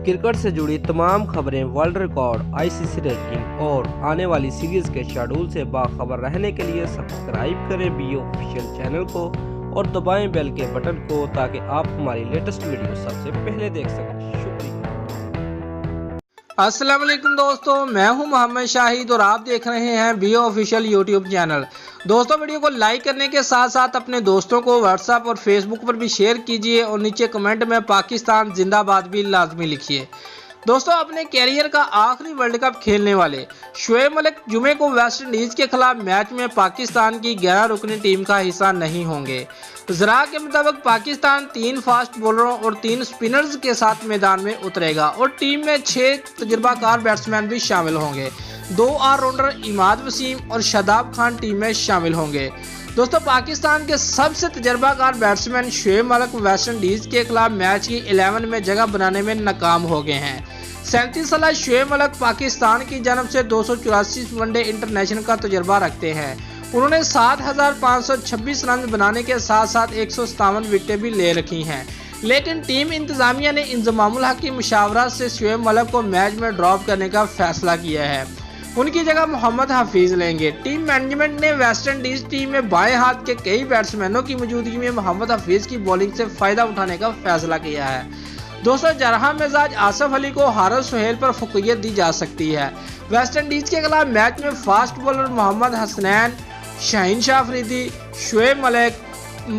Cricket से जुड़ी तमाम खबरें, वर्ल्ड रिकॉर्ड, आईसीसी रैंकिंग और आने वाली सीरीज के शेड्यूल से बाखबर रहने के लिए सब्सक्राइब करें बीओ ऑफिशियल चैनल को और दबाएं बेल के बटन को ताकि आप हमारी लेटेस्ट वीडियो सबसे पहले देख सकें। शुक्रिया। अस्सलाम वालेकुम दोस्तों, मैं हूं मोहम्मद शाहिद और आप देख रहे हैं बीओ ऑफिशियल यूट्यूब चैनल। दोस्तों, वीडियो को लाइक करने के साथ साथ अपने दोस्तों को व्हाट्सएप और फेसबुक पर भी शेयर कीजिए और नीचे कमेंट में पाकिस्तान जिंदाबाद भी लाजमी लिखिए। दोस्तों, अपने कैरियर का आखिरी वर्ल्ड कप खेलने वाले शोएब मलिक जुमे को वेस्ट इंडीज के खिलाफ मैच में पाकिस्तान की 11 रुकनी टीम का हिस्सा नहीं होंगे। ज़रा के मुताबिक पाकिस्तान 3 फास्ट बॉलरों और 3 स्पिनर्स के साथ मैदान में उतरेगा और टीम में 6 तजुर्बाकार बैट्समैन भी शामिल होंगे। 2 ऑलराउंडर इमाद वसीम और शादाब खान टीम में शामिल होंगे। दोस्तों, पाकिस्तान के सबसे तजुर्बाकार batsman Shoaib Malik West Indies के खिलाफ मैच की 11 में जगह बनाने में नाकाम हो गए हैं। 37 साल शोएब मलिक पाकिस्तान की जानब से 284 वनडे इंटरनेशनल का तजुर्बा रखते हैं। उन्होंने 7,526 रन बनाने के साथ साथ 157 विकेटें भी ले रखी हैं, लेकिन टीम इंतजामिया ने इंजमामुल हक की मुशावरत से शोएब मलिक को मैच में ड्रॉप करने का फैसला किया है। उनकी जगह मोहम्मद हफीज लेंगे। टीम मैनेजमेंट ने वेस्ट इंडीज टीम में बाएं हाथ के कई बैट्समैनों की मौजूदगी में मोहम्मद हफीज की बॉलिंग से फायदा उठाने का फैसला किया है। दोस्तों, जरहा मिजाज आसिफ अली को हारिस सोहेल पर फौकियत दी जा सकती है। वेस्ट इंडीज के खिलाफ मैच में fast bowler Mohammad Hasnain, Shaheen Shah Afridi, Shoaib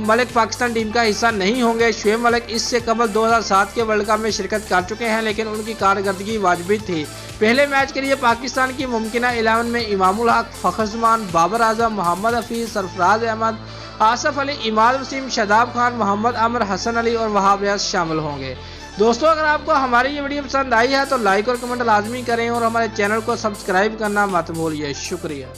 Malik Pakistan team का हिस्सा नहीं होंगे। शोएब मलिक इससे कबल 2007 के वर्ल्ड कप में शिरकत कर चुके हैं, लेकिन उनकी कारकर्दगी वाजिब थी। पहले मैच के लिए पाकिस्तान की मुमकिना 11 में इमामुल हक, फखर जमान, बाबर आजम, मोहम्मद हफीज, सरफराज अहमद, आसिफ अली, इमाद वसीम, शादाब खान, मोहम्मद आमिर, हसन अली और वहाब रियाज शामिल होंगे। दोस्तों, अगर आपको हमारी ये वीडियो पसंद आई है तो लाइक और कमेंट लाजमी करें और हमारे चैनल को सब्सक्राइब करना मत भूलिए। शुक्रिया।